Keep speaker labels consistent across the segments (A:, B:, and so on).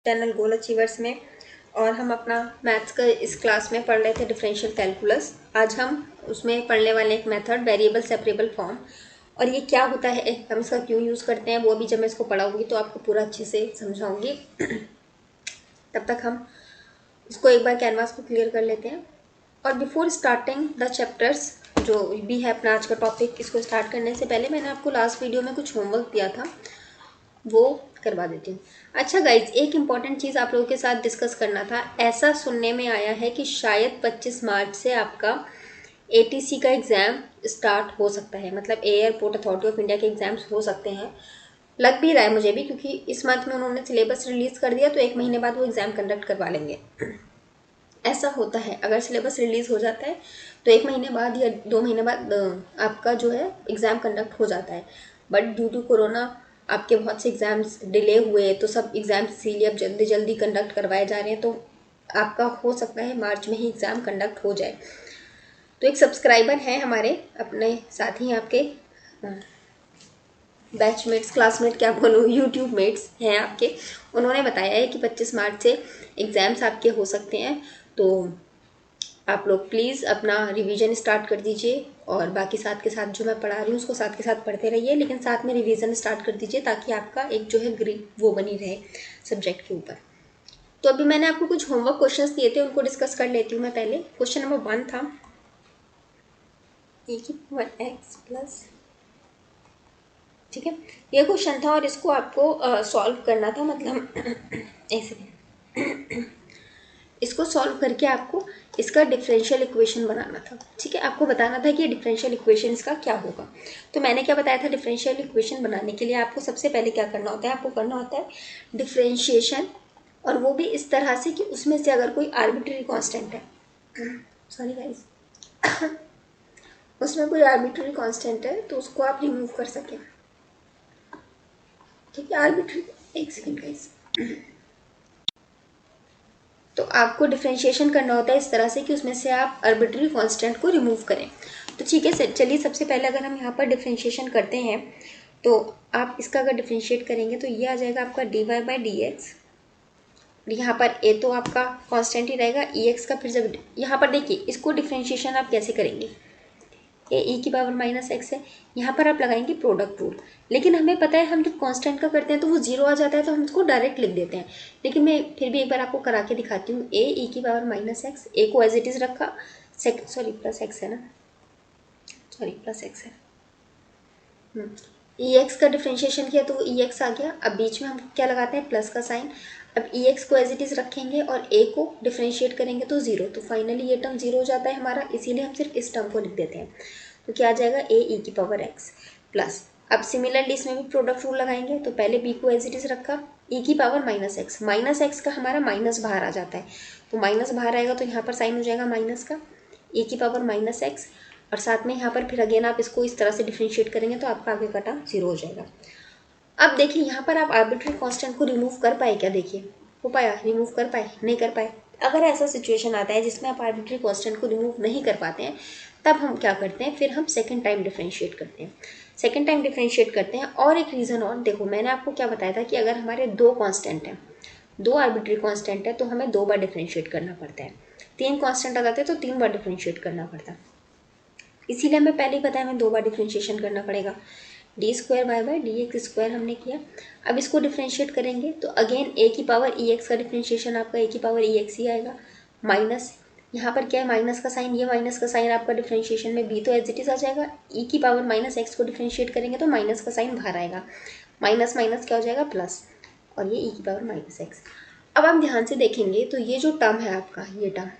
A: Channel गोल achievers में। और हम अपना मैथ्स का इस क्लास में पढ़ रहे थे डिफरेंशियल कैलकुलस। आज हम उसमें पढ़ने वाले एक मेथड वेरिएबल सेपरेबल फॉर्म, और ये क्या होता है, हम इसका क्यों यूज़ करते हैं, वो भी जब मैं इसको पढ़ाऊंगी तो आपको पूरा अच्छे से समझाऊंगी। तब तक हम इसको एक बार कैनवास को क्लियर कर लेते हैं। और बिफोर स्टार्टिंग द चैप्टर्स, जो भी है अपना आज का टॉपिक, इसको स्टार्ट करने से पहले मैंने आपको लास्ट वीडियो में कुछ होमवर्क दिया था, वो करवा देती हूँ। अच्छा गाइज, एक इम्पॉर्टेंट चीज़ आप लोगों के साथ डिस्कस करना था। ऐसा सुनने में आया है कि शायद 25 मार्च से आपका एटीसी का एग्ज़ाम स्टार्ट हो सकता है, मतलब एयरपोर्ट अथॉरिटी ऑफ इंडिया के एग्ज़ाम्स हो सकते हैं। लग भी रहा है मुझे भी, क्योंकि इस मंथ में उन्होंने सिलेबस रिलीज़ कर दिया, तो 1 महीने बाद वो एग्ज़ाम कंडक्ट करवा लेंगे। ऐसा होता है, अगर सिलेबस रिलीज़ हो जाता है तो 1 महीने बाद या 2 महीने बाद आपका जो है एग्ज़ाम कंडक्ट हो जाता है। बट ड्यू टू कोरोना आपके बहुत से एग्ज़ाम्स डिले हुए, तो सब एग्ज़ाम्स इसीलिए अब जल्दी जल्दी कंडक्ट करवाए जा रहे हैं। तो आपका हो सकता है मार्च में ही एग्ज़ाम कंडक्ट हो जाए। तो एक सब्सक्राइबर हैं हमारे, अपने साथी आपके बैचमेट्स, क्लासमेट, क्या बोलूँ, यूट्यूब मेट्स हैं आपके। उन्होंने बताया है कि 25 मार्च से एग्ज़ाम्स आपके हो सकते हैं। तो आप लोग प्लीज़ अपना रिवीजन स्टार्ट कर दीजिए, और बाकी साथ के साथ जो मैं पढ़ा रही हूँ उसको साथ के साथ पढ़ते रहिए, लेकिन साथ में रिवीजन स्टार्ट कर दीजिए ताकि आपका एक जो है ग्रिप वो बनी रहे सब्जेक्ट के ऊपर। तो अभी मैंने आपको कुछ होमवर्क क्वेश्चंस दिए थे, उनको डिस्कस कर लेती हूँ मैं पहले। क्वेश्चन नंबर 1 था ए की पावर एक्स प्लस, ठीक है, ये क्वेश्चन था और इसको आपको सॉल्व करना था, मतलब ऐसे इसको सॉल्व करके आपको इसका डिफरेंशियल इक्वेशन बनाना था। ठीक है, आपको बताना था कि डिफरेंशियल इक्वेशन इसका क्या होगा। तो मैंने क्या बताया था, डिफरेंशियल इक्वेशन बनाने के लिए आपको सबसे पहले क्या करना होता है, आपको करना होता है डिफरेंशिएशन, और वो भी इस तरह से कि उसमें से अगर कोई आर्बिट्री कांस्टेंट है, सॉरी गाइस, उसमें कोई आर्बिट्री कांस्टेंट है तो उसको आप रिमूव कर सकें। ठीक है, आर्बिट्री, एक सेकेंड गाइस, तो आपको डिफ्रेंशिएशन करना होता है इस तरह से कि उसमें से आप आर्बिट्री कांस्टेंट को रिमूव करें। तो ठीक है, चलिए सबसे पहले अगर हम यहाँ पर डिफ्रेंशिएशन करते हैं तो आप इसका अगर डिफ्रेंशिएट करेंगे तो ये आ जाएगा आपका dy बाई डी एक्स। यहाँ पर ए तो आपका कांस्टेंट ही रहेगा, ई एक्स का फिर जब यहाँ पर देखिए इसको डिफ्रेंशिएशन आप कैसे करेंगे, ए ई की पावर माइनस एक्स है, यहाँ पर आप लगाएंगे प्रोडक्ट रूल। लेकिन हमें पता है हम जब कांस्टेंट का करते हैं तो वो जीरो आ जाता है, तो हम इसको डायरेक्ट लिख देते हैं। लेकिन मैं फिर भी एक बार आपको करा के दिखाती हूँ। ए ई की पावर माइनस एक्स, ए को एज इट इज़ रखा, सॉरी प्लस एक्स है ना, सॉरी प्लस एक्स है, ई एक्स का डिफ्रेंशिएशन किया तो वो ई एक्स आ गया। अब बीच में हम क्या लगाते हैं, प्लस का साइन। अब ई एक्स को एज इट इज़ रखेंगे और ए को डिफ्रेंशिएट करेंगे तो जीरो, तो फाइनली ये टर्म जीरो हो जाता है हमारा, इसीलिए हम सिर्फ इस टर्म को लिख देते हैं। तो क्या आ जाएगा, ए ई की पावर एक्स प्लस, अब सिमिलरली इसमें भी प्रोडक्ट रूल लगाएंगे, तो पहले बी को एज इट इज़ रखा, ई की पावर माइनस एक्स का हमारा माइनस बाहर आ जाता है, तो माइनस बाहर आएगा तो यहाँ पर साइन हो जाएगा माइनस का, ई की पावर माइनस एक्स, और साथ में यहाँ पर फिर अगेन आप इसको इस तरह से डिफ्रेंशिएट करेंगे तो आपका आगे का टर्म जीरो हो जाएगा। अब देखिए यहाँ पर आप आर्बिट्री कांस्टेंट को रिमूव कर पाए क्या, देखिए हो पाया, रिमूव कर पाए, नहीं कर पाए। अगर ऐसा सिचुएशन आता है जिसमें आप आर्बिट्री कांस्टेंट को रिमूव नहीं कर पाते हैं, तब हम क्या करते हैं, फिर हम सेकंड टाइम डिफ्रेंशिएट करते हैं। सेकंड टाइम डिफ्रेंशिएट करते हैं, और एक रीज़न और देखो, मैंने आपको क्या बताया था कि अगर हमारे दो कांस्टेंट हैं, दो आर्बिट्री कांस्टेंट है, तो हमें 2 बार डिफ्रेंशिएट करना पड़ता है। 3 कांस्टेंट आ जाते हैं तो 3 बार डिफ्रेंशिएट करना पड़ता है, इसीलिए हमें पहले ही बताया हमें 2 बार डिफ्रेंशिएशन करना पड़ेगा। D square Y by D X square हमने किया। अब इसको डिफ्रेंशिएट करेंगे तो अगेन ए की पावर ई एक्स का डिफ्रेंशिएशन आपका ए की पावर ई एक्स ही आएगा, माइनस, यहाँ पर क्या है माइनस का साइन, ये माइनस का साइन आपका डिफ्रेंशिएशन में बी तो एज इट इज़ आ जाएगा, ई की पावर माइनस एक्स को डिफ्रेंशिएट करेंगे तो माइनस का साइन बाहर आएगा, माइनस माइनस क्या हो जाएगा प्लस, और ये ई की पावर माइनस एक्स। अब आप ध्यान से देखेंगे तो ये जो टर्म है आपका, ये टर्म,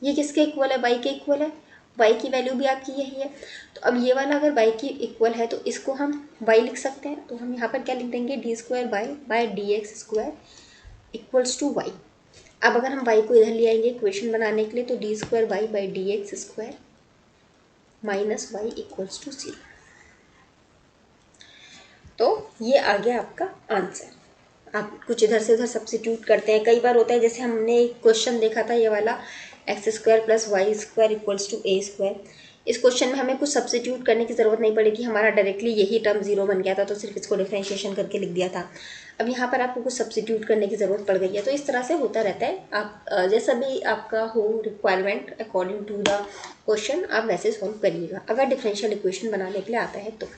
A: ये किसके इक्वल है, वाई के इक्वल है, वाई की वैल्यू भी आपकी यही है। तो अब ये वाला अगर वाई की इक्वल है तो इसको हम वाई लिख सकते हैं, तो हम यहाँ पर क्या लिख देंगे, D square Y by D X square equals to Y. अब अगर हम वाई को इधर ले आएंगे इक्वेशन बनाने के लिए, तो D square Y by D X square minus Y equals to zero. तो ये आ गया आपका आंसर। आप कुछ इधर से उधर सब्सिट्यूट करते हैं, कई बार होता है, जैसे हमने एक क्वेश्चन देखा था ये वाला, X square plus Y square equals to A square, इस क्वेश्चन में हमें कुछ सब्स्टिट्यूट करने की ज़रूरत नहीं पड़ेगी, हमारा डायरेक्टली यही टर्म 0 बन गया था तो सिर्फ इसको डिफरेंशिएशन करके लिख दिया था। अब यहाँ पर आपको कुछ सब्स्टिट्यूट करने की ज़रूरत पड़ गई है। तो इस तरह से होता रहता है, आप जैसा भी आपका हो requirement according to the question आप वैसे सॉल्व करिएगा, अगर डिफरेंशियल इक्वेशन बनाने के लिए आता है तो।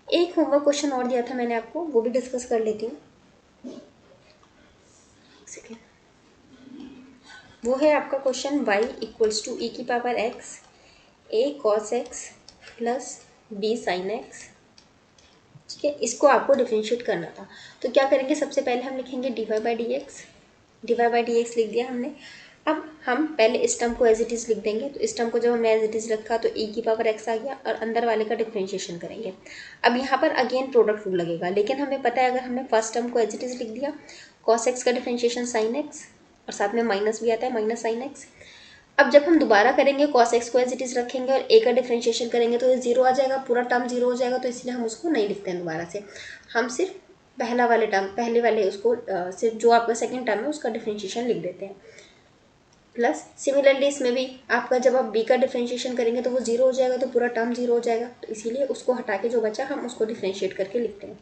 A: एक होमवर्क क्वेश्चन और दिया था मैंने आपको, वो भी डिस्कस कर लेती हूँ। वो है आपका question y equals to e की power x a cos x plus b sin x। ठीक है, इसको आपको डिफरेंशिएट करना था। तो क्या करेंगे, सबसे पहले हम लिखेंगे dy बाई डी एक्स लिख दिया हमने। अब हम पहले इस टर्म को एज इट इज़ लिख देंगे। तो इस टर्म को जब हमने एज इट इज़ रखा तो e की पावर x आ गया और अंदर वाले का डिफरेंशिएशन करेंगे। अब यहाँ पर अगेन प्रोडक्ट रूल लगेगा, लेकिन हमें पता है अगर हमने फर्स्ट टर्म को एज इट इज़ लिख दिया, cos x का डिफरेंशिएशन sin x और साथ में माइनस भी आता है, माइनस sin x। अब जब हम दोबारा करेंगे cos x को एज इट इज़ रखेंगे और a का डिफरेंशिएशन करेंगे तो ये 0 आ जाएगा, पूरा टर्म 0 हो जाएगा। तो इसलिए हम उसको नहीं लिखते हैं दोबारा से, हम सिर्फ पहले वाले उसको सिर्फ जो आपका सेकंड टर्म है उसका डिफरेंशिएशन लिख देते हैं। प्लस सिमिलरली इसमें भी आपका जब आप b का डिफरेंशिएशन करेंगे तो वो 0 हो जाएगा, तो पूरा टर्म 0 हो जाएगा। तो इसीलिए उसको हटा के जो बचा हम उसको डिफरेंशिएट करके लिखते हैं।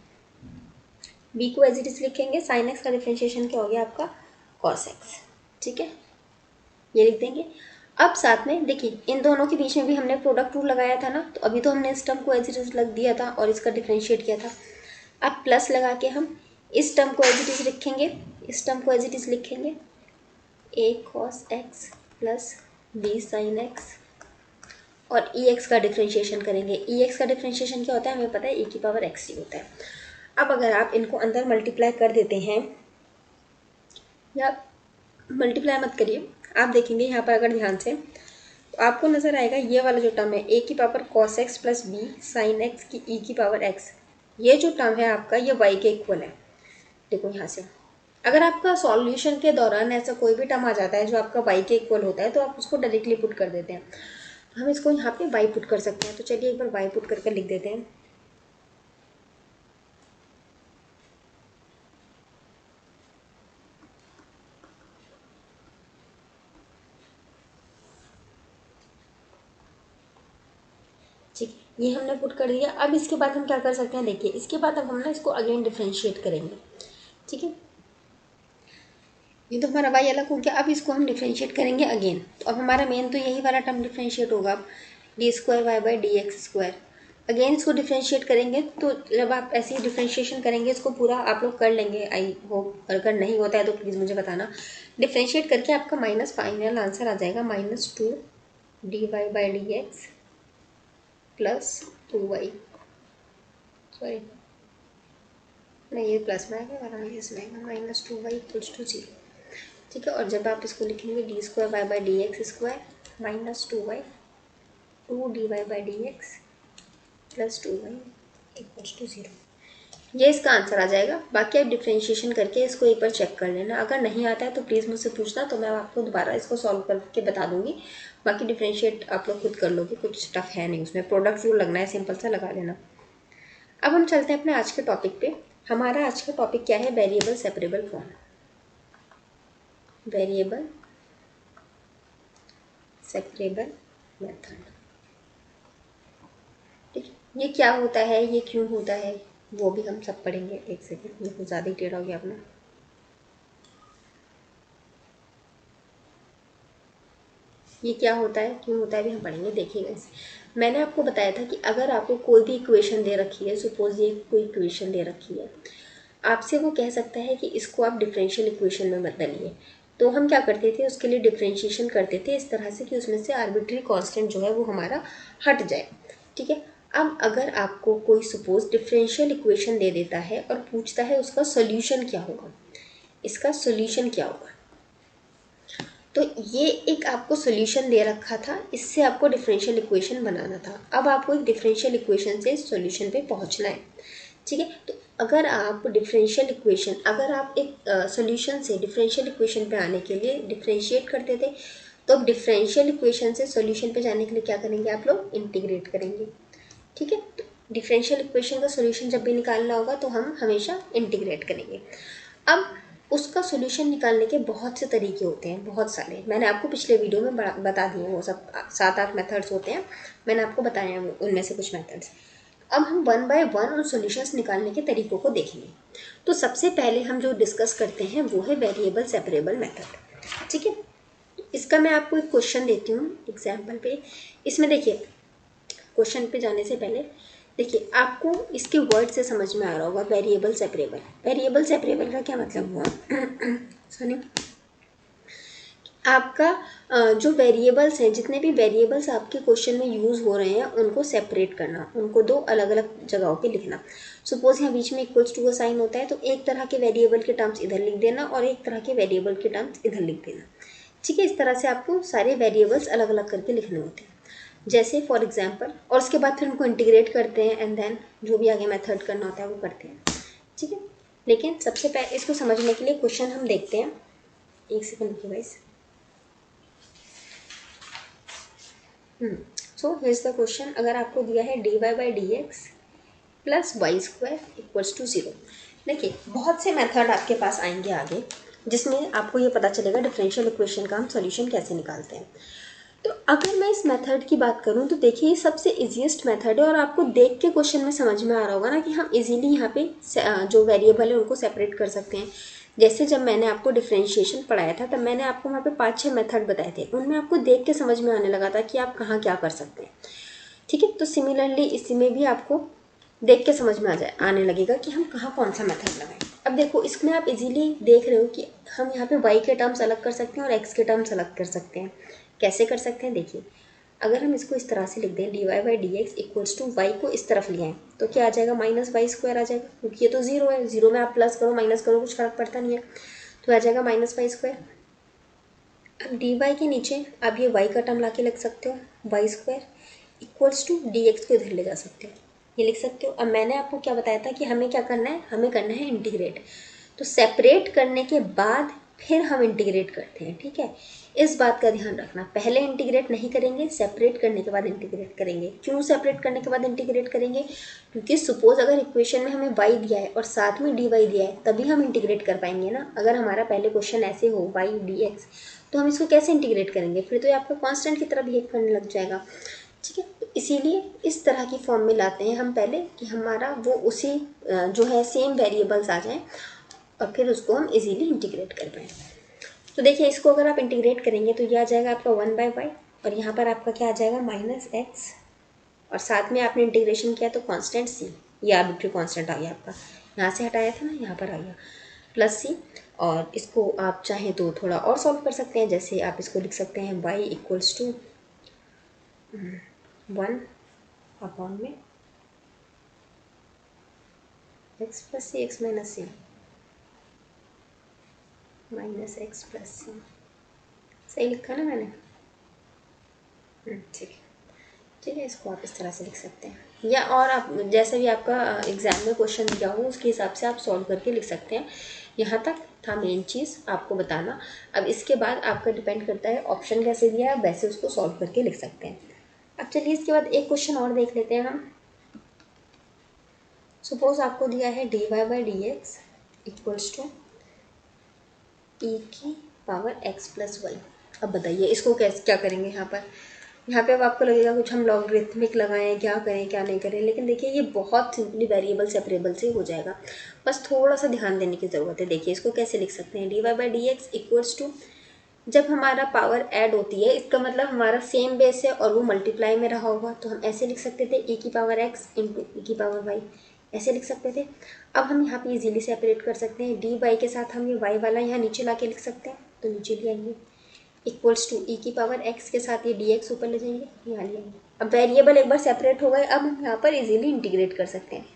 A: b को एज इट इज़ लिखेंगे, sin x का डिफरेंशिएशन क्या हो गया आपका cos x। ठीक है, ये लिख देंगे। अब साथ में देखिए इन दोनों के बीच में भी हमने प्रोडक्ट रूल लगाया था ना, तो अभी तो हमने इस टर्म को एज इट इज़ लग दिया था और इसका डिफरेंशिएट किया था। अब प्लस लगा के हम इस टर्म को एज इट इज़ लिखेंगे, इस टर्म को एज इट इज़ लिखेंगे a cos x plus b sin x और ex का डिफरेंशिएशन करेंगे। ex का डिफरेंशिएशन क्या होता है हमें पता है, e की पावर x ही होता है। अब अगर आप इनको अंदर मल्टीप्लाई कर देते हैं, या मल्टीप्लाई मत करिए, आप देखेंगे यहाँ पर अगर ध्यान से तो आपको नज़र आएगा ये वाला जो टर्म है a की power cos x plus b sin x की e की पावर x, ये जो टर्म है आपका ये y के इक्वल है। देखो यहाँ से अगर आपका सॉल्यूशन के दौरान ऐसा कोई भी टर्म आ जाता है जो आपका y के इक्वल होता है तो आप उसको डायरेक्टली पुट कर देते हैं। हम इसको यहाँ पे y पुट कर सकते हैं। तो चलिए एक बार y पुट करके लिख देते हैं। ठीक है, ये हमने पुट कर दिया। अब इसके बाद हम क्या कर सकते हैं, देखिए इसके बाद अब हम ना इसको अगेन डिफ्रेंशिएट करेंगे। ठीक है, ये तो हमारा y अलग हो गया। अब इसको हम डिफ्रेंशिएट करेंगे अगेन। तो अब हमारा मेन तो यही वाला टर्म डिफ्रेंशिएट होगा। अब D square Y by D X square, again इसको डिफ्रेंशिएट करेंगे। तो जब आप ऐसे ही डिफ्रेंशिएशन करेंगे इसको पूरा आप लोग कर लेंगे, आई होप। अगर नहीं होता है तो प्लीज़ मुझे बताना। डिफ्रेंशिएट करके आपका माइनस फाइनल आंसर आ जाएगा -2 D Y by D X plus 2y, sorry नहीं ये प्लस में आएगा और माइनस में आएगा, -2y इक्वल्स टू 0। ठीक है, और जब आप इसको लिखेंगे D square Y by D X square -2y 2 D Y by D X plus 2y equals to 0, ये इसका आंसर आ जाएगा। बाकी आप डिफ्रेंशिएशन करके इसको एक बार चेक कर लेना। अगर नहीं आता है तो प्लीज़ मुझसे पूछना, तो मैं आपको दोबारा इसको सॉल्व करके बता दूंगी। बाकी डिफ्रेंशिएट आप लोग खुद कर लोगे, कुछ टफ है नहीं उसमें, प्रोडक्ट रूल लगना है, सिंपल सा लगा लेना। अब हम चलते हैं अपने आज के टॉपिक पे। हमारा आज का टॉपिक क्या है, variable separable form. Variable separable method. ठीक है, ये क्या होता है, ये क्यों होता है, वो भी हम सब पढ़ेंगे। एक सेकेंड, ये कुछ ज़्यादा ही टेढ़ा हो गया अपना। ये क्या होता है, क्यों होता है, भी हम पढ़ेंगे, देखिएगा इसे। मैंने आपको बताया था कि अगर आपको कोई भी इक्वेशन दे रखी है, सपोज ये कोई इक्वेशन दे रखी है, आपसे वो कह सकता है कि इसको आप डिफरेंशियल इक्वेशन में बदलिए। तो हम क्या करते थे, उसके लिए डिफरेंशिएशन करते थे इस तरह से कि उसमें से आर्बिट्री कांस्टेंट जो है वो हमारा हट जाए। ठीक है, अब अगर आपको कोई सपोज डिफरेंशियल इक्वेशन दे देता है और पूछता है उसका सोल्यूशन क्या होगा, इसका सोल्यूशन क्या होगा, तो ये एक आपको सोल्यूशन दे रखा था, इससे आपको डिफरेंशियल इक्वेशन बनाना था। अब आपको एक डिफरेंशियल इक्वेशन से सोल्यूशन पे पहुंचना है। ठीक है, तो अगर आप डिफरेंशियल इक्वेशन, अगर आप एक सोल्यूशन से डिफरेंशियल इक्वेशन पे आने के लिए डिफरेंशिएट करते थे, तो अब डिफरेंशियल इक्वेशन से सोल्यूशन पे जाने के लिए क्या करेंगे आप लोग, इंटीग्रेट करेंगे। ठीक है, तो डिफरेंशियल इक्वेशन का सोल्यूशन जब भी निकालना होगा तो हम हमेशा इंटीग्रेट करेंगे। अब उसका सोल्यूशन निकालने के बहुत से तरीके होते हैं, बहुत सारे। मैंने आपको पिछले वीडियो में बता दिए, वो सब 7-8 मेथड्स होते हैं, मैंने आपको बताए हैं उनमें से कुछ मेथड्स। अब हम 1 बाय 1 उन सॉल्यूशंस निकालने के तरीकों को देखेंगे। तो सबसे पहले हम जो डिस्कस करते हैं वो है वेरिएबल सेपरेबल मेथड, ठीक है। इसका मैं आपको एक क्वेश्चन देती हूँ एग्जाम्पल पे। इसमें देखिए, क्वेश्चन पे जाने से पहले देखिए, आपको इसके वर्ड से समझ में आ रहा होगा वेरिएबल सेपरेबल। वेरिएबल सेपरेबल का क्या मतलब हुआ सुनिए, आपका जो वेरिएबल्स हैं, जितने भी वेरिएबल्स आपके क्वेश्चन में यूज़ हो रहे हैं उनको सेपरेट करना, उनको दो अलग अलग जगहों पे लिखना। सपोज यहाँ बीच में इक्वल्स टू का साइन होता है, तो एक तरह के वेरिएबल के टर्म्स इधर लिख देना और एक तरह के वेरिएबल के टर्म्स इधर लिख देना, ठीक है। इस तरह से आपको सारे वेरिएबल्स अलग अलग करके लिखने होते हैं, जैसे फॉर एग्जाम्पल। और उसके बाद फिर उनको इंटीग्रेट करते हैं एंड देन जो भी आगे मेथड करना होता है वो करते हैं, ठीक है। लेकिन सबसे पहले इसको समझने के लिए क्वेश्चन हम देखते हैं। एक सेकंड रुकिए guys. So here's the question. अगर आपको दिया है dy by D X plus Y square equals to 0। देखिए, बहुत से मेथड आपके पास आएंगे आगे, जिसमें आपको ये पता चलेगा डिफरेंशियल इक्वेशन का हम सॉल्यूशन कैसे निकालते हैं। तो अगर मैं इस मेथड की बात करूं तो देखिए, ये सबसे इजीएस्ट मेथड है और आपको देख के क्वेश्चन में समझ में आ रहा होगा ना कि हम इजीली यहाँ पे जो वेरिएबल है उनको सेपरेट कर सकते हैं। जैसे जब मैंने आपको डिफरेंशिएशन पढ़ाया था तब मैंने आपको वहाँ पे 5-6 मेथड बताए थे, उनमें आपको देख के समझ में आने लगा था कि आप कहाँ क्या कर सकते हैं, ठीक है। तो सिमिलरली इसी में भी आपको देख के समझ में आने लगेगा कि हम कहाँ कौन सा मेथड लगाएं। अब देखो, इसमें आप इजीली देख रहे हो कि हम यहाँ पे y के टर्म्स अलग कर सकते हैं और x के टर्म्स अलग कर सकते हैं। कैसे कर सकते हैं देखिए, अगर हम इसको इस तरह से लिख दें dy by D x equals to Y को इस तरफ ले आएँ तो क्या आ जाएगा, माइनस वाई स्क्वायर आ जाएगा, क्योंकि ये तो 0 है। 0 में आप प्लस करो माइनस करो कुछ फर्क पड़ता नहीं है, तो आ जाएगा माइनस वाई स्क्वायर। अब डी वाई के नीचे आप ये y का टर्म ला के लिख सकते हो, Y square equals to D X को इधर ले जा सकते हो, ये लिख सकते हो। अब मैंने आपको क्या बताया था कि हमें क्या करना है, हमें करना है इंटीग्रेट। तो सेपरेट करने के बाद फिर हम इंटीग्रेट करते हैं, ठीक है। इस बात का ध्यान रखना, पहले इंटीग्रेट नहीं करेंगे, सेपरेट करने के बाद इंटीग्रेट करेंगे। क्यों सेपरेट करने के बाद इंटीग्रेट करेंगे, क्योंकि सपोज अगर इक्वेशन में हमें y दिया है और साथ में dy दिया है तभी हम इंटीग्रेट कर पाएंगे ना। अगर हमारा पहले क्वेश्चन ऐसे हो y dx, तो हम इसको कैसे इंटीग्रेट करेंगे, फिर तो ये आपका कांस्टेंट की तरह बिहेव करने लग जाएगा, ठीक है। तो इसीलिए इस तरह की फॉर्म में लाते हैं हम पहले कि हमारा वो उसी जो है सेम वेरिएबल्स आ जाएं और फिर उसको हम इजीली इंटीग्रेट कर पाएँ। तो देखिए, इसको अगर आप इंटीग्रेट करेंगे तो ये आ जाएगा आपका 1 बाई वाई और यहाँ पर आपका क्या आ जाएगा माइनस एक्स, और साथ में आपने इंटीग्रेशन किया तो कांस्टेंट सी, ये आर्बिट्री कांस्टेंट आ गया आपका, यहाँ से हटाया था ना यहाँ पर आ गया प्लस सी। और इसको आप चाहें तो थोड़ा और सॉल्व कर सकते हैं, जैसे आप इसको लिख सकते हैं y इक्वल्स टू 1 अपॉन में एक्स प्लस सी, एक्स माइनस सी, माइनस एक्स प्लस सी। सही लिखा ना मैंने, ठीक है, ठीक है। इसको आप इस तरह से लिख सकते हैं, या और आप जैसे भी आपका एग्जाम में क्वेश्चन दिया हो उसके हिसाब से आप सॉल्व करके लिख सकते हैं। यहाँ तक था मेन चीज़ आपको बताना। अब इसके बाद आपका डिपेंड करता है ऑप्शन कैसे दिया है, वैसे उसको सॉल्व करके लिख सकते हैं। अब चलिए इसके बाद एक क्वेश्चन और देख लेते हैं हम। सपोज आपको दिया है dy by D x equals to e की पावर x प्लस वाई। अब बताइए इसको कैसे क्या करेंगे। यहाँ पे अब आपको लगेगा कुछ हम लॉगरिथमिक लगाएं, क्या करें क्या नहीं करें, लेकिन देखिए ये बहुत सिंपली वेरिएबल सेपरेबल से हो जाएगा, बस थोड़ा सा ध्यान देने की ज़रूरत है। देखिए इसको कैसे लिख सकते हैं, dy by D x equals to, जब हमारा पावर ऐड होती है इसका मतलब हमारा सेम बेस है और वो मल्टीप्लाई में रहा होगा, तो हम ऐसे लिख सकते थे e की पावर x इंटू ई की पावर y, ऐसे लिख सकते थे। अब हम यहाँ पे इजीली सेपरेट कर सकते हैं, डी वाई के साथ हम ये y वाला यहाँ नीचे ला के लिख सकते हैं, तो नीचे ले आएंगे इक्वल्स टू ई की पावर x के साथ ये डी एक्स ऊपर ले जाएंगे, यहाँ ले आएंगे। अब वेरिएबल एक बार सेपरेट हो गए, अब हम यहाँ पर इजीली इंटीग्रेट कर सकते हैं,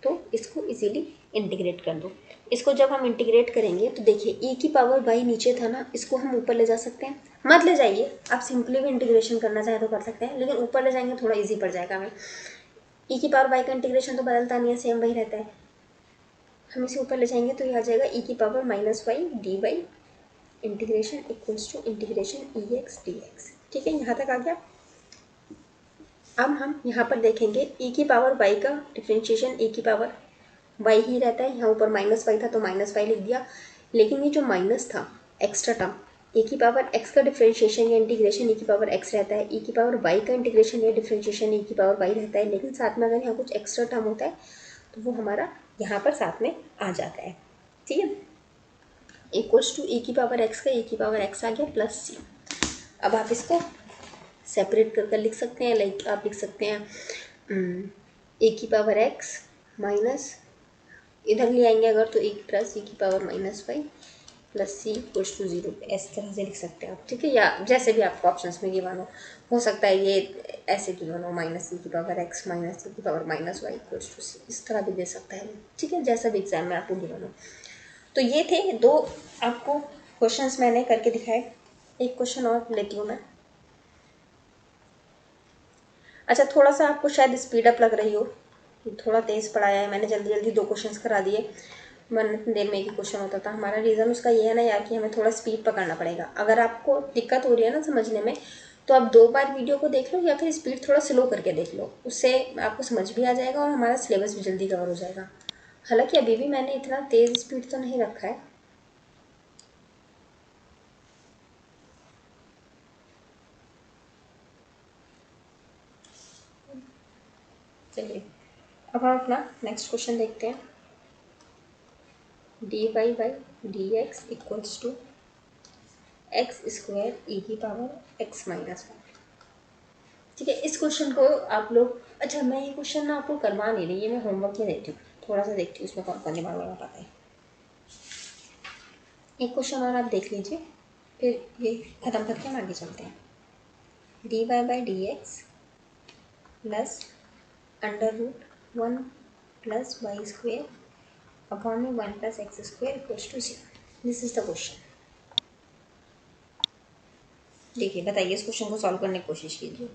A: तो इसको इजीली इंटीग्रेट कर दो। इसको जब हम इंटीग्रेट करेंगे तो देखिए ई की पावर वाई नीचे था ना, इसको हम ऊपर ले जा सकते हैं, मत ले जाइए, आप सिंपली भी इंटीग्रेशन करना चाहे तो कर सकते हैं, लेकिन ऊपर ले जाएंगे थोड़ा इजी पड़ जाएगा हमें। ई की पावर वाई का इंटीग्रेशन तो बदलता नहीं है, सेम वही रहता है। हम इसे ऊपर ले जाएंगे तो यह आ जाएगा ई की power minus Y D Y integration equals to integration E X D x, ठीक है, यहाँ तक आ गया। अब हम यहाँ पर देखेंगे ई की पावर वाई का डिफ्रेंशिएशन ई की पावर वाई ही रहता है, यहाँ ऊपर माइनस वाई था तो माइनस वाई लिख दिया, लेकिन ये जो माइनस था एक्स्ट्रा टर्म, e की पावर x का डिफरेंशिएशन या इंटीग्रेशन e की पावर x रहता है, e की पावर y का इंटीग्रेशन या डिफरेंशिएशन e की पावर y रहता है, लेकिन साथ में अगर यहाँ कुछ एक्स्ट्रा टर्म होता है तो वो हमारा यहाँ पर साथ में आ जाता है। ठीक है, इक्वल्स टू e की पावर x का e की पावर x आ गया प्लस c। अब आप इसको सेपरेट कर लिख सकते हैं, लाइक आप लिख सकते हैं e की पावर x माइनस, इधर ले आएंगे अगर तो एक प्लस e की power minus Y plus C equals to 0, इस तरह से लिख सकते हैं आप। ठीक है, या जैसे भी आपको ऑप्शंस में गिवन हो सकता है ये ऐसे गिवन हो माइनस e की पावर x माइनस e की power minus Y equals to c, इस तरह भी दे सकता है। ठीक है, जैसा भी एग्जाम में आपको गिवन हो। तो ये थे दो आपको क्वेश्चंस मैंने करके दिखाए। एक क्वेश्चन और लेती हूँ मैं। अच्छा, थोड़ा सा आपको शायद स्पीड अप लग रही हो, थोड़ा तेज़ पढ़ाया है मैंने, जल्दी जल्दी 2 क्वेश्चंस करा दिए, वरना इतनी देर में एक ही क्वेश्चन होता था। हमारा रीज़न उसका ये है ना यार कि हमें थोड़ा स्पीड पकड़ना पड़ेगा। अगर आपको दिक्कत हो रही है ना समझने में, तो आप 2 बार वीडियो को देख लो या फिर स्पीड थोड़ा स्लो करके देख लो, उससे आपको समझ भी आ जाएगा और हमारा सिलेबस भी जल्दी कवर हो जाएगा। हालांकि अभी भी मैंने इतना तेज़ स्पीड तो नहीं रखा है। चलिए, अब हम अपना नेक्स्ट क्वेश्चन देखते हैं। dy by dx equals to x square e की पावर x माइनस 1। ठीक है, इस क्वेश्चन को आप लोग, अच्छा मैं ये क्वेश्चन ना आपको करवा नहीं रही, ये मैं होमवर्क में देती हूँ, थोड़ा सा देखती हूँ उसमें कौन कौन दिमाग लगा पाता है। एक क्वेश्चन और आप देख लीजिए, फिर ये ख़त्म करके हम आगे चलते हैं। dy by D X plus under root 1 plus Y square upon में 1 plus X square equals to 0। This is the question. देखिए, बताइए इस क्वेश्चन को सॉल्व करने की कोशिश कीजिए,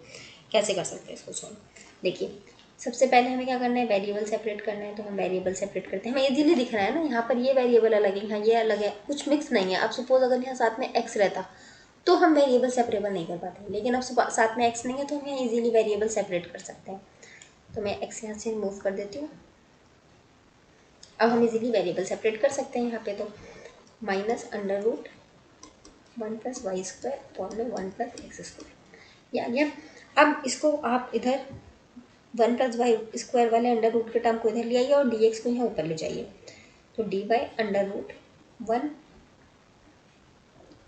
A: कैसे कर सकते हैं इसको सॉल्व। देखिए, सबसे पहले हमें क्या करना है, वेरिएबल सेपरेट करना है। तो हम वेरिएबल सेपरेट करते हैं, हमें इजीली दिख रहा है ना, यहाँ पर ये वेरिएबल अलग है, यहाँ ये अलग है, कुछ मिक्स नहीं है। अब सपोज अगर यहाँ साथ में एक्स रहता तो हम वेरिएबल सेपरेबल नहीं कर पाते, लेकिन अब साथ में एक्स नहीं है तो हम यहाँ ईजिली वेरिएबल सेपरेट कर सकते हैं। तो मैं एक्स यहाँ से रिमूव कर देती हूँ। अब हम इजीली वेरिएबल सेपरेट कर सकते हैं यहाँ पे। तो minus under root 1 plus Y square upon में 1 प्लस एक्स स्क्वायर, ये आ गया। अब इसको आप इधर 1 प्लस वाई स्क्वायर वाले अंडर रूट के टर्म को इधर ले आइए और डी एक्स को यहाँ ऊपर ले जाइए। तो d by under root 1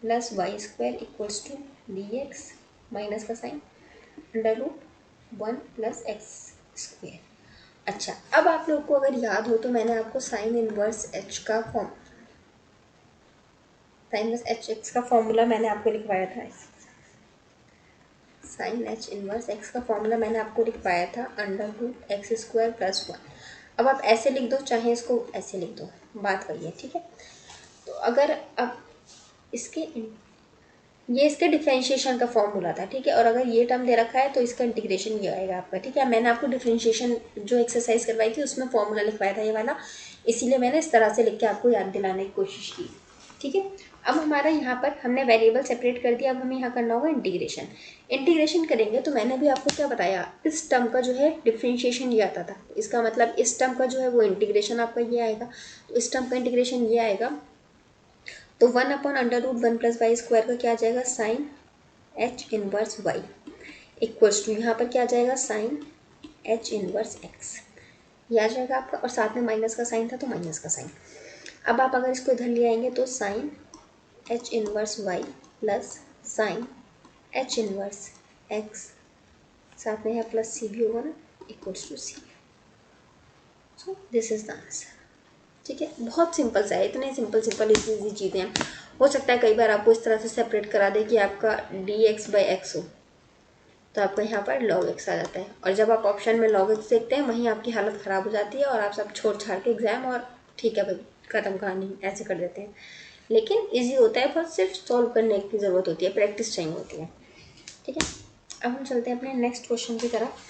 A: plus Y square equals to D x minus का sign under root 1 plus x square. अच्छा, अब आप लोग को अगर याद हो तो मैंने आपको साइन इनवर्स एच का साइन इनवर्स एच एक्स का फॉर्मूला मैंने आपको लिखवाया था। साइन एच इनवर्स एक्स का फॉर्मूला मैंने आपको लिखवाया था under root X square plus 1। अब आप ऐसे लिख दो, चाहे इसको ऐसे लिख दो, बात वही है। ठीक है, तो अगर अब ये इसके डिफरेंशिएशन का फॉर्मूला था। ठीक है, और अगर ये टर्म दे रखा है तो इसका इंटीग्रेशन ये आएगा आपका। ठीक है, मैंने आपको डिफरेंशिएशन जो एक्सरसाइज करवाई थी उसमें फॉर्मूला लिखवाया था ये वाला, इसीलिए मैंने इस तरह से लिख के आपको याद दिलाने की कोशिश की। ठीक है, अब हमारा यहाँ पर हमने वेरिएबल सेपरेट कर दिया। अब हमें यहाँ करना होगा इंटीग्रेशन। इंटीग्रेशन करेंगे तो मैंने भी आपको क्या बताया, इस टर्म का जो है डिफरेंशिएशन ये आता था, इसका मतलब इस टर्म का जो है वो इंटीग्रेशन आपका ये आएगा, तो इस टर्म का इंटीग्रेशन ये आएगा। तो 1 upon under root 1 plus Y square का क्या आ जाएगा, sine H inverse y equals to यहाँ पर क्या आ जाएगा, साइन एच इनवर्स एक्स, ये आ जाएगा आपका। और साथ में माइनस का साइन था तो माइनस का साइन। अब आप अगर इसको इधर ले आएंगे तो sine H inverse y plus sine H inverse x, साथ में यहाँ प्लस सी भी होगा ना, equals to c. So this is the answer. ठीक है, बहुत सिंपल सा है, इतने सिंपल इजी चीज़ें हैं। हो सकता है कई बार आपको इस तरह से सेपरेट करा दे कि आपका डी एक्स बाई एक्स हो, तो आपका यहाँ पर लॉग एक्स आ जाता है, और जब आप ऑप्शन में लॉग एक्स देखते हैं वहीं आपकी हालत ख़राब हो जाती है और आप सब छोड़ छाड़ के एग्ज़ाम और ठीक है भाई ख़त्म कहानी ऐसे कर देते हैं। लेकिन ईजी होता है, बस सिर्फ सॉल्व करने की ज़रूरत होती है, प्रैक्टिस चाहिए होती है। ठीक है, अब हम चलते हैं अपने नेक्स्ट क्वेश्चन की तरफ।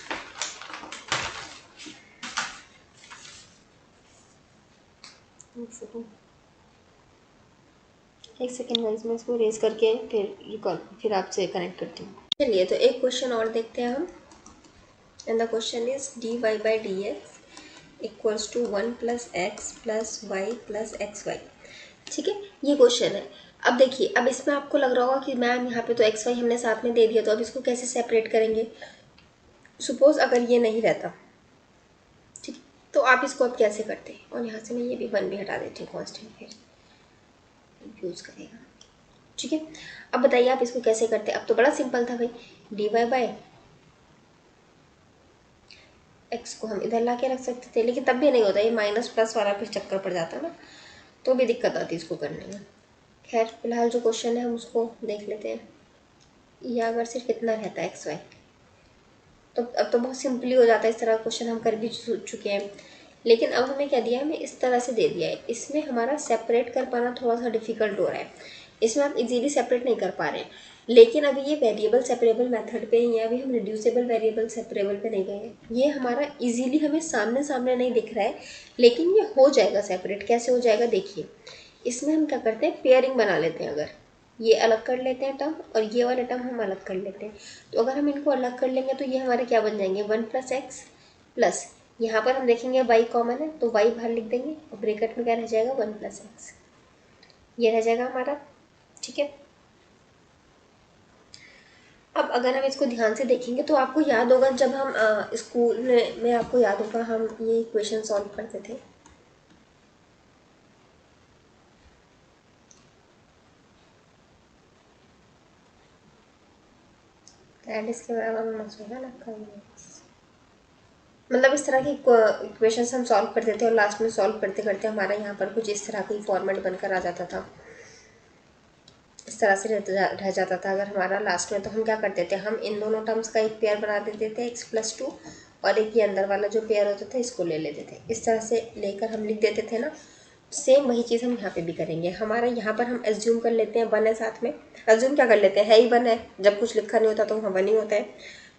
A: एक सेकेंड गाइस, मैं इसको रेज करके फिर आपसे कनेक्ट करती हूँ। चलिए, तो एक क्वेश्चन और देखते हैं हम। And the question is d Y by D x equals to 1 plus x plus y plus x y. ठीक है, ये क्वेश्चन है। अब देखिए, अब इसमें आपको लग रहा होगा कि मैम यहाँ पे तो एक्स वाई हमने साथ में दे दिया, तो अब इसको कैसे सेपरेट करेंगे। सपोज अगर ये नहीं रहता, ठीक है, तो आप इसको अब कैसे करते हैं। और यहाँ से मैं ये भी 1 भी हटा देती हूँ, कॉन्स्टेंट फिर यूज़ करेगा। ठीक है, अब बताइए आप इसको कैसे करते हैं। अब तो बड़ा सिंपल था भाई, डी वाई बाय एक्स को हम इधर ला के रख सकते थे, लेकिन तब भी नहीं होता, ये माइनस प्लस वाला फिर चक्कर पड़ जाता ना, तो भी दिक्कत आती है इसको करने में। खैर फिलहाल जो क्वेश्चन है हम उसको देख लेते हैं। ये अगर सिर्फ इतना रहता है एक्स वाई, तो अब तो बहुत सिंपली हो जाता है, इस तरह का क्वेश्चन हम कर भी चुके हैं। लेकिन अब हमें क्या दिया है, हमें इस तरह से दे दिया है, इसमें हमारा सेपरेट कर पाना थोड़ा सा डिफिकल्ट हो रहा है। इसमें आप इजीली सेपरेट नहीं कर पा रहे हैं। लेकिन अभी ये वेरिएबल सेपरेबल मेथड पे या अभी हम रिड्यूसेबल वेरिएबल सेपरेबल पे नहीं गए हैं। ये हमारा इजीली हमें सामने सामने नहीं दिख रहा है, लेकिन ये हो जाएगा सेपरेट। कैसे हो जाएगा देखिए, इसमें हम क्या करते हैं, पेयरिंग बना लेते हैं। अगर ये अलग कर लेते हैं टर्म और ये वाला टर्म हम अलग कर लेते हैं, तो अगर हम इनको अलग कर लेंगे तो ये हमारे क्या बन जाएंगे, 1 प्लस एक्स प्लस, यहाँ पर हम देखेंगे y कॉमन है तो y बाहर लिख देंगे और ब्रैकेट में क्या रह जाएगा, 1 प्लस एक्स, ये रह जाएगा हमारा। ठीक है, अब अगर हम इसको ध्यान से देखेंगे तो आपको याद होगा, जब हम स्कूल में आपको याद होगा हम ये इक्वेशन सॉल्व करते थे। एंड इसके बराबर होना चाहिए ना, मतलब इस तरह की इक्वेशंस हम सॉल्व करते थे और लास्ट में सॉल्व करते करते हमारा यहाँ पर कुछ इस तरह का फॉर्मेट बनकर आ जाता था, इस तरह से रह जाता था अगर हमारा लास्ट में। तो हम क्या करते थे, हम इन दोनों टर्म्स का एक पेयर बना देते थे x+2, और एक ये अंदर वाला जो पेयर होता था इसको ले लेते थे। इस तरह से लेकर हम लिख देते थे ना। सेम वही चीज़ हम यहाँ पे भी करेंगे। हमारा यहाँ पर हम एज्यूम कर लेते हैं 1 है साथ में, एज्यूम क्या कर लेते हैं, है ही 1 है, जब कुछ लिखा नहीं होता तो वहाँ 1 ही होता है।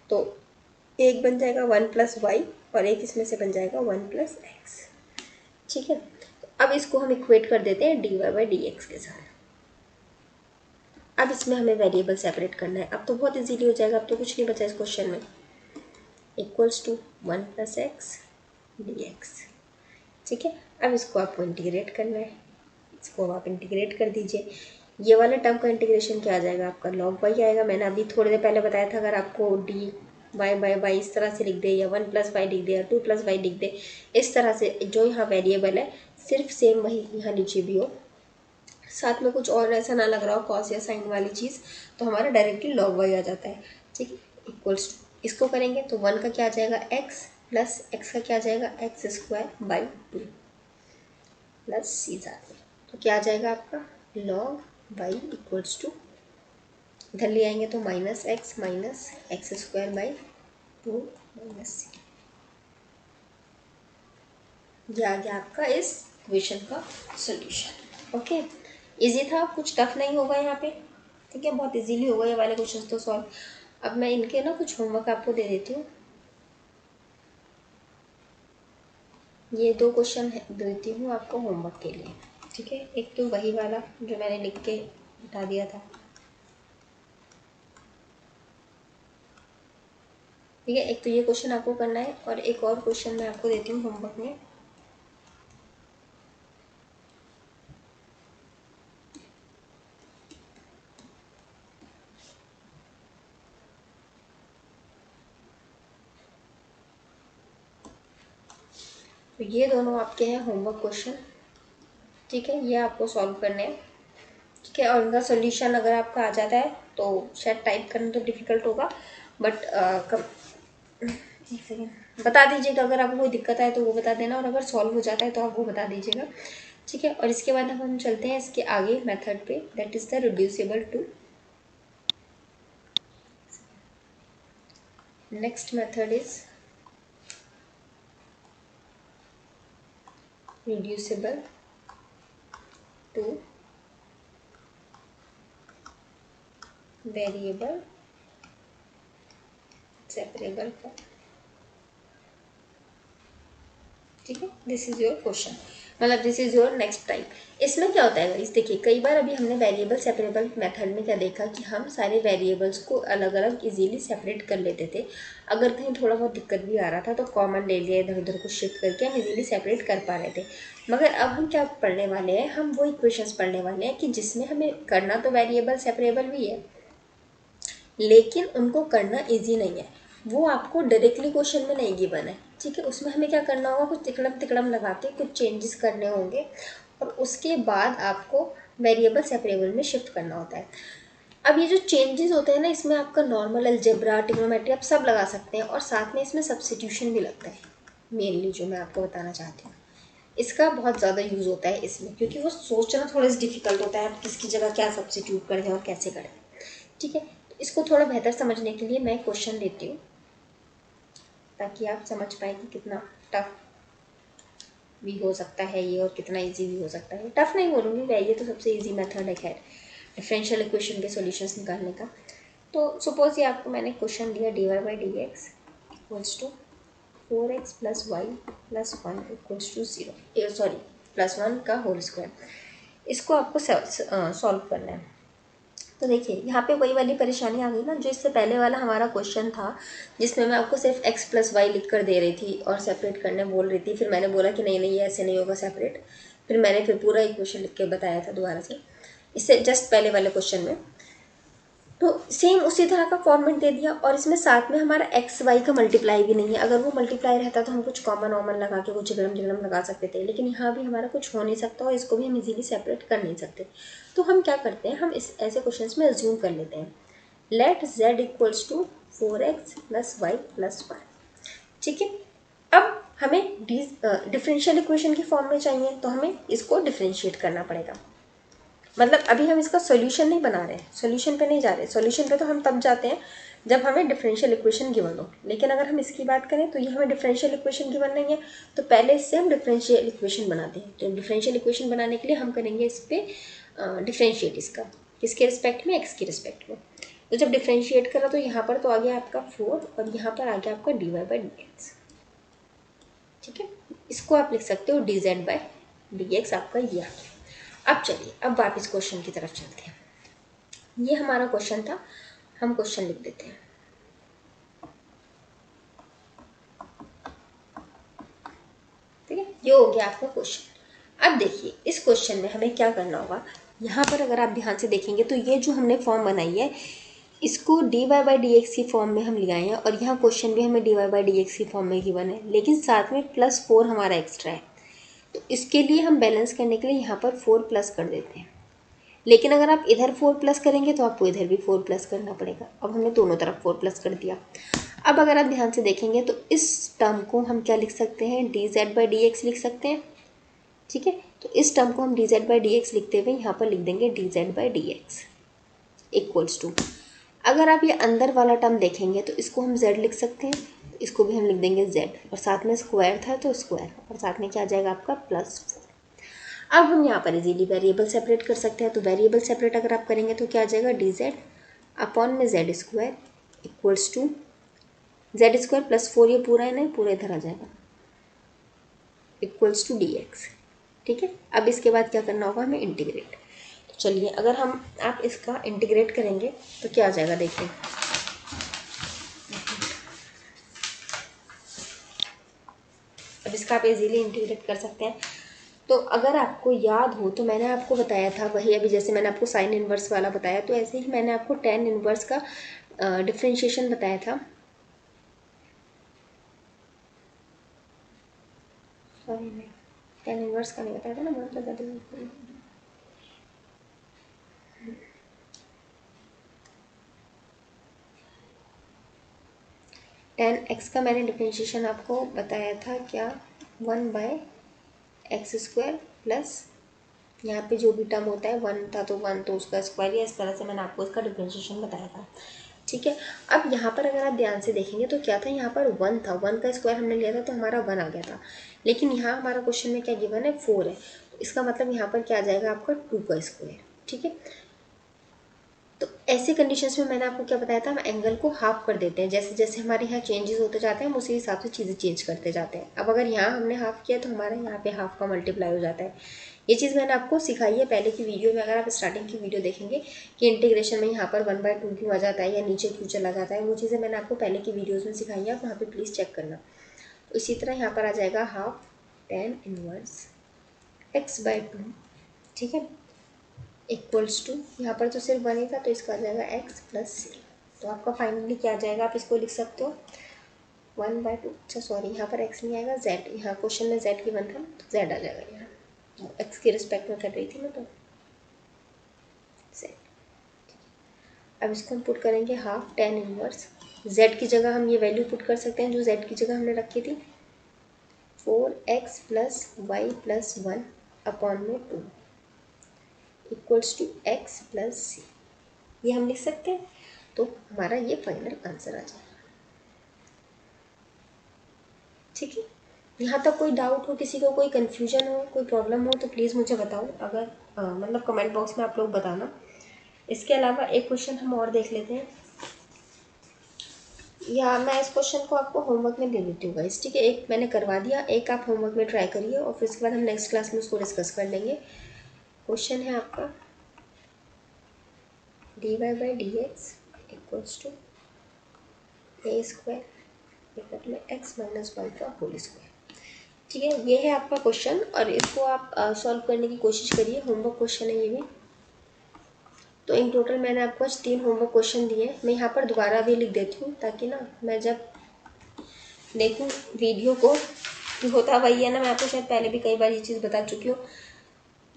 A: तो एक बन जाएगा 1 प्लस वाई और एक इसमें से बन जाएगा 1 प्लस एक्स। ठीक है, तो अब इसको हम इक्वेट कर देते हैं d Y by D x के साथ। अब इसमें हमें वेरिएबल सेपरेट करना है। अब तो बहुत इजीली हो जाएगा, अब तो कुछ नहीं बचा इस क्वेश्चन में, equals to 1 plus x D x. ठीक है, अब इसको आपको इंटीग्रेट करना है, इसको आप इंटीग्रेट कर दीजिए। ये वाला टर्म का इंटीग्रेशन क्या आ जाएगा आपका, लॉग वाई आएगा। मैंने अभी थोड़ी देर पहले बताया था, अगर आपको डी वाई बाई वाई इस तरह से लिख दे, या 1 प्लस वाई लिख दे, या 2 प्लस वाई लिख दे, इस तरह से जो यहाँ वेरिएबल है सिर्फ सेम वही यहाँ नीचे भी हो, साथ में कुछ और ऐसा ना लग रहा हो कॉस या साइन वाली चीज़, तो हमारा डायरेक्टली लॉग वाई आ जाता है। ठीक है, इक्वल्स टू इसको करेंगे तो 1 का क्या आ जाएगा एक्स, प्लस एक्स का क्या आ जाएगा एक्स स्क्वायर बाई 2 प्लस सी साथ में, तो क्या आ जाएगा आपका लॉग वाई इक्वल्स टू, इधर ले आएंगे तो minus x square by 2 minus c. ये आ गया आपका इस इक्वेशन का सोल्यूशन। ओके, इजी था, कुछ टफ नहीं होगा यहाँ पे। ठीक है, बहुत इजीली होगा ये वाले क्वेश्चन तो सॉल्व। अब मैं इनके ना कुछ होमवर्क आपको दे देती हूँ। ये 2 क्वेश्चन देती हूँ आपको होमवर्क के लिए। ठीक है, एक तो वही वाला जो मैंने लिख के बता दिया था। ठीक है, एक तो ये क्वेश्चन आपको करना है, और एक और क्वेश्चन मैं आपको देती हूँ होमवर्क में। तो ये दोनों आपके हैं होमवर्क क्वेश्चन। ठीक है, ये आपको सॉल्व करने हैं। ठीक है, और इनका सोल्यूशन अगर आपका आ जाता है तो शायद टाइप करना तो डिफ़िकल्ट होगा, बट एक सेकेंड बता दीजिएगा, अगर आपको कोई दिक्कत आए तो वो बता देना, और अगर सॉल्व हो जाता है तो आप वो बता दीजिएगा। ठीक है, और इसके बाद हम चलते हैं इसके आगे मेथड पे, that is the reducible to. Next method is reducible to variable separable form. ठीक है, दिस इज योर क्वेश्चन। मतलब this is your next time. इसमें क्या होता है गाइस, देखिए कई बार अभी हमने वेरिएबल सेपरेबल मेथड में क्या देखा कि हम सारे वेरिएबल्स को अलग अलग इजीली सेपरेट कर लेते थे। अगर कहीं थोड़ा बहुत दिक्कत भी आ रहा था तो कॉमन ले लिया, इधर उधर को शिफ्ट करके हम इजीली सेपरेट कर पा रहे थे। मगर अब हम क्या पढ़ने वाले हैं, हम वो इक्वेशंस पढ़ने वाले हैं कि जिसमें हमें करना तो वेरिएबल सेपरेबल भी है, लेकिन उनको करना ईजी नहीं है। वो आपको डायरेक्टली क्वेश्चन में नहीं गिवन है, ठीक है। उसमें हमें क्या करना होगा, कुछ तिकड़म तिकड़म लगा के कुछ चेंजेस करने होंगे और उसके बाद आपको वेरिएबल सेपरेबल में शिफ्ट करना होता है। अब ये जो चेंजेस होते हैं ना, इसमें आपका नॉर्मल अलजेब्रा, ट्रिग्नोमेट्री आप सब लगा सकते हैं और साथ में इसमें सब्स्टिट्यूशन भी लगता है। मेनली जो मैं आपको बताना चाहती हूँ, इसका बहुत ज़्यादा यूज़ होता है इसमें, क्योंकि वो सोचना थोड़ा सा डिफिकल्ट होता है, आप किसकी जगह क्या सब्स्टिट्यूट करें और कैसे करें, ठीक है। तो इसको थोड़ा बेहतर समझने के लिए मैं क्वेश्चन देती हूँ ताकि आप समझ पाए कि कितना टफ भी हो सकता है ये और कितना इजी भी हो सकता है। टफ नहीं बोलूँगी मैं, ये तो सबसे इजी मेथड है खैर डिफरेंशियल इक्वेशन के सॉल्यूशंस निकालने का। तो सपोज ये आपको मैंने क्वेश्चन दिया dy by D x equals to 4x plus y plus 1 equals to 0, sorry +1 का होल स्क्वायर। इसको आपको सॉल्व करना है। तो देखिए यहाँ पे वही वाली परेशानी आ गई ना, जो इससे पहले वाला हमारा क्वेश्चन था जिसमें मैं आपको सिर्फ x प्लस वाई लिख कर दे रही थी और सेपरेट करने बोल रही थी। फिर मैंने बोला कि नहीं नहीं ये ऐसे नहीं होगा सेपरेट, फिर मैंने फिर पूरा इक्वेशन लिख के बताया था दोबारा से, इससे जस्ट पहले वाले क्वेश्चन में। तो सेम उसी तरह का फॉर्मेट दे दिया और इसमें साथ में हमारा एक्स वाई का मल्टीप्लाई भी नहीं है। अगर वो मल्टीप्लाई रहता तो हम कुछ कॉमन वॉमन लगा के कुछ झगड़म झगड़म लगा सकते थे, लेकिन यहाँ भी हमारा कुछ हो नहीं सकता और इसको भी हम इजीली सेपरेट कर नहीं सकते। तो हम क्या करते हैं, हम इस ऐसे क्वेश्चंस में अज्यूम कर लेते हैं let z equals to 4x plus y plus 1, ठीक है। अब हमें डिफरेंशियल इक्वेशन की फॉर्म में चाहिए तो हमें इसको डिफरेंशिएट करना पड़ेगा। मतलब अभी हम इसका सॉल्यूशन नहीं बना रहे हैं, सॉल्यूशन पे नहीं जा रहे। सॉल्यूशन पे तो हम तब जाते हैं जब हमें डिफरेंशियल इक्वेशन गिवन हो, लेकिन अगर हम इसकी बात करें तो ये हमें डिफरेंशियल इक्वेशन गिवन नहीं है, तो पहले इससे हम डिफरेंशियल इक्वेशन बनाते हैं। तो डिफरेंशियल इक्वेशन बनाने के लिए हम करेंगे इस पर डिफरेंशिएट, इसका किसके रिस्पेक्ट में, एक्स के रिस्पेक्ट में। तो जब डिफरेंशिएट करा तो यहाँ पर तो आ गया आपका 4 और यहाँ पर आ गया आपका dy बाई डी एक्स, ठीक है। इसको आप लिख सकते हो dz बाई डी एक्स, आपका ये आ गया। अब चलिए अब वापस क्वेश्चन की तरफ चलते हैं। ये हमारा क्वेश्चन था, हम क्वेश्चन लिख देते हैं। ठीक है, ये हो गया आपका क्वेश्चन। अब देखिए इस क्वेश्चन में हमें क्या करना होगा। यहाँ पर अगर आप ध्यान से देखेंगे तो ये जो हमने फॉर्म बनाई है इसको dy बाई डी एक्स की फॉर्म में हम ले आए हैं और यहाँ क्वेश्चन भी हमें dy बाई डी एक्स की फॉर्म में गिवन है, लेकिन साथ में +4 हमारा एक्स्ट्रा है। तो इसके लिए हम बैलेंस करने के लिए यहाँ पर 4 प्लस कर देते हैं, लेकिन अगर आप इधर 4 प्लस करेंगे तो आपको इधर भी 4 प्लस करना पड़ेगा। अब हमने दोनों तरफ 4 प्लस कर दिया। अब अगर आप ध्यान से देखेंगे तो इस टर्म को हम क्या लिख सकते हैं, dz बाई डी एक्स लिख सकते हैं, ठीक है। तो इस टर्म को हम dz बाई डी एक्स लिखते हुए यहाँ पर लिख देंगे dz by D x equals to, अगर आप ये अंदर वाला टर्म देखेंगे तो इसको हम z लिख सकते हैं, तो इसको भी हम लिख देंगे z और साथ में स्क्वायर था तो स्क्वायर और साथ में क्या आ जाएगा आपका +4। अब हम यहाँ पर इजीली वेरिएबल सेपरेट कर सकते हैं। तो वेरिएबल सेपरेट अगर आप करेंगे तो क्या आ जाएगा, dz अपॉन में z square equals to z square +4, ये पूरा है नहीं, पूरा इधर आ जाएगा, इक्वल्स टू dx, ठीक है। अब इसके बाद क्या करना होगा, हमें इंटीग्रेट। तो चलिए अगर हम आप इसका इंटीग्रेट करेंगे तो क्या आ जाएगा, देखिए अब इसका आप इजीली इंटीग्रेट कर सकते हैं। तो अगर आपको याद हो तो मैंने आपको बताया था वही, अभी जैसे मैंने आपको साइन इनवर्स वाला बताया तो ऐसे ही मैंने आपको टेन इनवर्स का डिफरेंशिएशन बताया था। सॉरी मैं टेन इनवर्स का नहीं बताया था ना, बहुत ज़्यादा टेन एक्स का मैंने डिफरेंशिएशन आपको बताया था क्या, 1 बाय एक्स स्क्वायर प्लस यहाँ पे जो भी टर्म होता है 1 था तो 1 तो उसका स्क्वायर, या इस तरह से मैंने आपको इसका डिफरेंशिएशन बताया था, ठीक है। अब यहाँ पर अगर आप ध्यान से देखेंगे तो क्या था, यहाँ पर 1 था, 1 का स्क्वायर हमने लिया था तो हमारा 1 आ गया था, लेकिन यहाँ हमारा क्वेश्चन में क्या गिवन है, 4 है। तो इसका मतलब यहाँ पर क्या आ जाएगा आपका 2 का स्क्वायर, ठीक है। तो ऐसे कंडीशंस में मैंने आपको क्या बताया था, हम एंगल को हाफ कर देते हैं। जैसे जैसे हमारे यहाँ चेंजेस होते जाते हैं हम उसी हिसाब से चीज़ें चेंज करते जाते हैं। अब अगर यहाँ हमने हाफ किया तो हमारे यहाँ पे हाफ का मल्टीप्लाई हो जाता है। ये चीज़ मैंने आपको सिखाई है पहले की वीडियो में। अगर आप स्टार्टिंग की वीडियो देखेंगे कि इंटीग्रेशन में यहाँ पर 1/2 क्यों आ जाता है या नीचे क्यों चला जाता है, वो चीज़ें मैंने आपको पहले की वीडियोज़ में सिखाई है, आप वहाँ पर प्लीज़ चेक करना। तो इसी तरह यहाँ पर आ जाएगा हाफ tan इनवर्स x/2, ठीक है, इक्वल्स टू, यहाँ पर तो सिर्फ 1 ही था तो इसका आ जाएगा x + c। तो आपका फाइनली क्या आ जाएगा, आप इसको लिख सकते हो 1/2, अच्छा सॉरी यहाँ पर x नहीं आएगा, z, यहाँ क्वेश्चन में z की 1 था तो z आ जाएगा, यहाँ x के रिस्पेक्ट में कर रही थी मैं तो z। अब इसको हम पुट करेंगे हाफ tan इनवर्स, z की जगह हम ये वैल्यू पुट कर सकते हैं जो z की जगह हमने रखी थी, 4x + y + 1 अपॉन में 2 इक्वल्स टू x + c। ये हम लिख सकते हैं, तो हमारा ये फाइनल आंसर आ जाएगा। ठीक है, यहाँ तक कोई डाउट हो, किसी को कोई कन्फ्यूजन हो, कोई प्रॉब्लम हो तो प्लीज़ मुझे बताओ, अगर मतलब कमेंट बॉक्स में आप लोग बताना। इसके अलावा एक क्वेश्चन हम और देख लेते हैं, या मैं इस क्वेश्चन को आपको होमवर्क में दे देती हूँ गाइस, ठीक है। एक मैंने करवा दिया, एक आप होमवर्क में ट्राई करिए और फिर उसके बाद हम नेक्स्ट क्लास में उसको डिस्कस कर लेंगे। क्वेश्चन है आपका dy/dx इक्वल्स टू a² में x - 1 का होल स्क्वायर, ठीक है। ये है आपका क्वेश्चन और इसको आप सॉल्व करने की कोशिश करिए, होमवर्क क्वेश्चन है ये भी। तो इन टोटल मैंने आपको आज 3 होमवर्क क्वेश्चन दिए। मैं यहाँ पर दोबारा भी लिख देती हूँ ताकि ना मैं जब देखूँ वीडियो को, होता वही है ना, मैं आपको शायद पहले भी कई बार ये चीज़ बता चुकी हूँ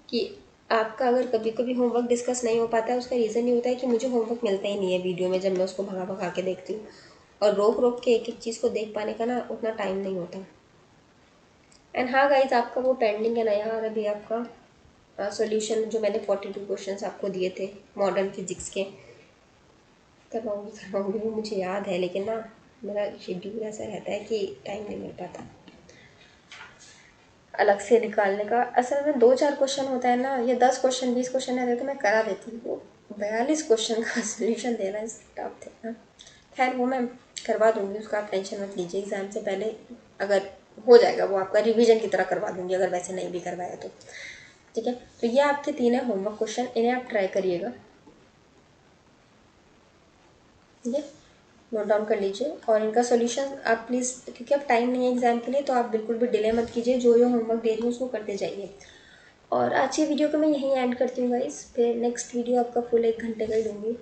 A: कि आपका अगर कभी कभी होमवर्क डिस्कस नहीं हो पाता है, उसका रीज़न ये होता है कि मुझे होमवर्क मिलता ही नहीं है वीडियो में, जब मैं उसको भगा भगा के देखती हूँ, और रोक रोक के एक एक चीज़ को देख पाने का ना उतना टाइम नहीं होता। एंड हाँ गाइज, आपका वो पेंडिंग है ना यार अभी आपका सॉल्यूशन, जो मैंने 42 क्वेश्चंस आपको दिए थे मॉडर्न फिजिक्स के, करवाऊँगी वो मुझे याद है, लेकिन ना मेरा शेड्यूल ऐसा रहता है कि टाइम नहीं मिल पाता अलग से निकालने का। असल में 2-4 क्वेश्चन होता है ना, ये 10 क्वेश्चन 20 क्वेश्चन रहते तो मैं करा देती हूँ, वो 42 क्वेश्चन का सोल्यूशन देना इस टफ थे ना। खैर वो मैं करवा दूँगी, उसका आप टेंशन मत लीजिए, एग्ज़ाम से पहले अगर हो जाएगा वो आपका रिवीजन की तरह करवा दूँगी, अगर वैसे नहीं भी करवाया तो, ठीक है। तो ये आपके 3 है होमवर्क क्वेश्चन, इन्हें आप ट्राई करिएगा, ठीक है, नोट डाउन कर लीजिए। और इनका सॉल्यूशन आप प्लीज़, क्योंकि अब टाइम नहीं है एग्ज़ाम के लिए, तो आप बिल्कुल भी डिले मत कीजिए, जो जो होमवर्क दे रही हूँ उसको करते जाइए। और आज की वीडियो को मैं यहीं एंड करती हूँ गाइस, फिर नेक्स्ट वीडियो आपका फुल 1 घंटे का ही दूँगी,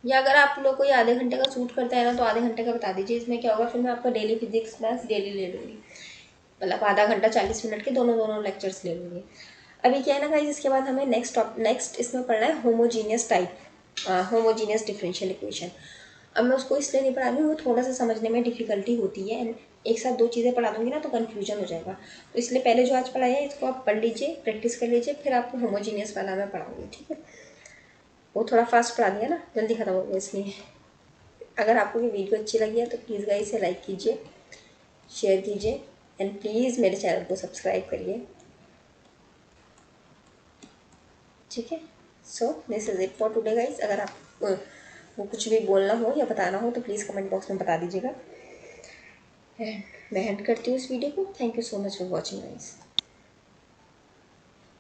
A: या अगर आप लोग को ये आधे घंटे का सूट करता है ना तो आधे घंटे का बता दीजिए, इसमें क्या होगा, फिर मैं आपका डेली फिजिक्स मैथ्स डेली ले लूँगी, मतलब आधा घंटा 40 मिनट के दोनों लेक्चर्स ले लूँगी। अभी क्या है ना गाइस, इसके बाद हमें नेक्स्ट इसमें पढ़ना है होमोजीनियस होमोजीनियस डिफरेंशियल इक्वेशन। अब मैं उसको इसलिए नहीं पढ़ा रही हूँ, वो थोड़ा सा समझने में डिफ़िकल्टी होती है, एंड एक साथ 2 चीज़ें पढ़ा दूँगी ना तो कन्फ्यूजन हो जाएगा, तो इसलिए पहले जो आज पढ़ाया है इसको आप पढ़ लीजिए, प्रैक्टिस कर लीजिए, फिर आपको होमोजीनियस वाला मैं पढ़ाऊँगी, ठीक है। वो थोड़ा फास्ट पढ़ा दिया ना, जल्दी ख़त्म हो गया इसलिए। अगर आपको ये वीडियो अच्छी लगी है तो प्लीज़ गाइस इसे लाइक कीजिए, शेयर कीजिए, एंड प्लीज़ मेरे चैनल को सब्सक्राइब करिए, ठीक है। So this is it for today guys. अगर आप वो कुछ भी बोलना हो या बताना हो तो प्लीज़ कमेंट बॉक्स में बता दीजिएगा, एंड मैं एंड करती हूँ इस वीडियो को। Thank you so much for watching guys.